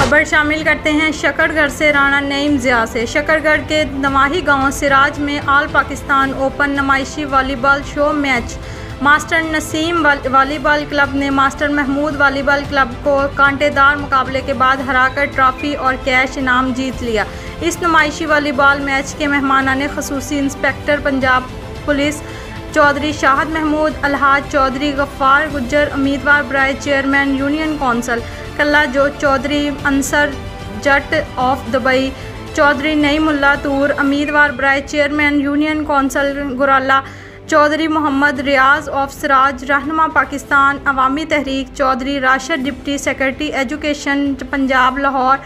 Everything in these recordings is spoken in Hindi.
खबर शामिल करते हैं शकरगढ़ से। राणा नईम ज़िया से शकरगढ़ के नवाही गांव सिराज में ऑल पाकिस्तान ओपन नुमाइशी volleyball show match master Naseem volleyball club ने मास्टर महमूद वॉलीबॉल क्लब को कांटेदार मुकाबले के बाद हराकर ट्रॉफी और कैश इनाम जीत लिया। इस नुमाइशी वॉलीबॉल मैच के मेहमानाने ख़ुसूसी इंस्पेक्टर पंजाब पुलिस चौधरी शाहद महमूद, अलहाज चौधरी गफ्फार गुज्जर, उम्मीदवार बराए चेयरमैन यूनियन कौंसल कल्ला जो चौधरी अंसर जट ऑफ दुबई, चौधरी नईमुल्ला तूर, उम्मीदवार बराए chairman union council Gurala, Chaudhry Mohammad Riaz of Siraj, रहनुमा Pakistan Awami Tehreek, Chaudhry Rashid deputy secretary education Punjab Lahore,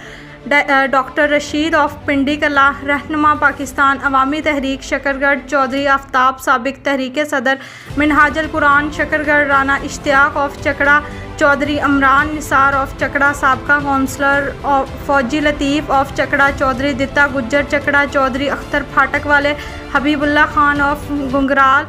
doctor Rasheed of Pindi Kala, रहनुमा पाकिस्तान अवामी तहरीक शकरगढ़, चौधरी आफ्ताब साबिक तहरीक सदर मिनहाजुल कुरान शकरगढ़, राना इश्तियाक ऑफ चकड़ा, चौधरी अमरान निसार ऑफ चकड़ा, साबका कौंसलर फौजी लतीफ़ ऑफ चकड़ा, चौधरी दित्ता गुज्जर चकड़ा, चौधरी अख्तर फाटक वाले, हबीबुल्ला खान ऑफ गुंगराल,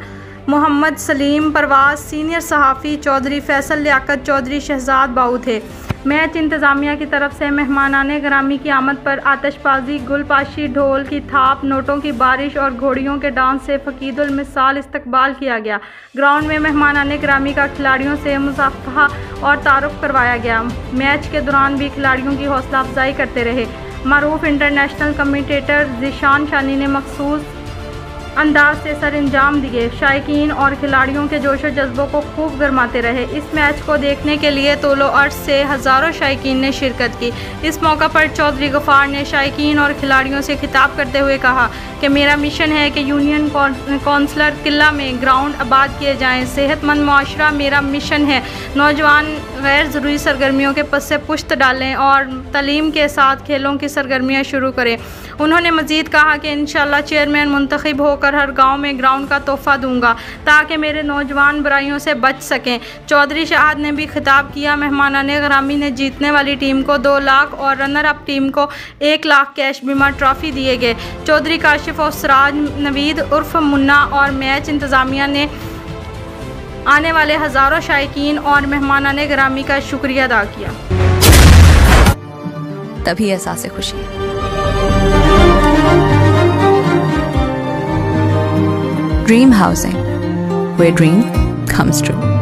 मोहम्मद सलीम परवाज सीनियर सहाफ़ी, चौधरी फैसल लियाकत, चौधरी शहजाद बाऊ थे। मैच इंतज़ामिया की तरफ से मेहमानाने ग्रामी की आमद पर आतिशबाजी, गुलपाशी, ढोल की थाप, नोटों की बारिश और घोड़ियों के डांस से फ़कीदुल मिसाल इस्तकबाल किया गया। ग्राउंड में मेहमानाने ग्रामी का खिलाड़ियों से मुसाफहा और तारुफ करवाया गया। मैच के दौरान भी खिलाड़ियों की हौसला अफजाई करते रहे। मरूफ इंटरनेशनल कमेंटेटर ज़ीशान शानी ने मखसूस अंदाज से सर अंजाम दिए। शायकीन और खिलाड़ियों के जोशो जज्बों को खूब गरमाते रहे। इस मैच को देखने के लिए तोलो अर्ज से हज़ारों शायकीन ने शिरकत की। इस मौका पर चौधरी गफ्फार ने शायकीन और खिलाड़ियों से खिताब करते हुए कहा कि मेरा मिशन है कि यूनियन कौंसलर किला में ग्राउंड आबाद किए जाएँ। सेहतमंद मुआशरा मेरा मिशन है। नौजवान गैर ज़रूरी सरगर्मियों के पस से पुश्त डालें और तालीम के साथ खेलों की सरगर्मियाँ शुरू करें। उन्होंने मज़ीद कहा कि इंशाअल्लाह चेयरमैन मुंतखब होकर हर गांव में ग्राउंड का तोहफ़ा दूंगा ताकि मेरे नौजवान बुराइयों से बच सकें। चौधरी शाहद ने भी खिताब किया। मेहमानाने ग्रामी ने जीतने वाली टीम को 2 लाख और रनर अप टीम को 1 लाख कैश बीमा ट्रॉफ़ी दिए गए। चौधरी काशिफ और सिराज नवीद उर्फ मुन्ना और मैच इंतज़ामिया ने आने वाले हज़ारों शायकीन और मेहमानाने ग्रामी का शुक्रिया अदा किया। तभी एहसास खुशी Dream Housing, where dream comes true.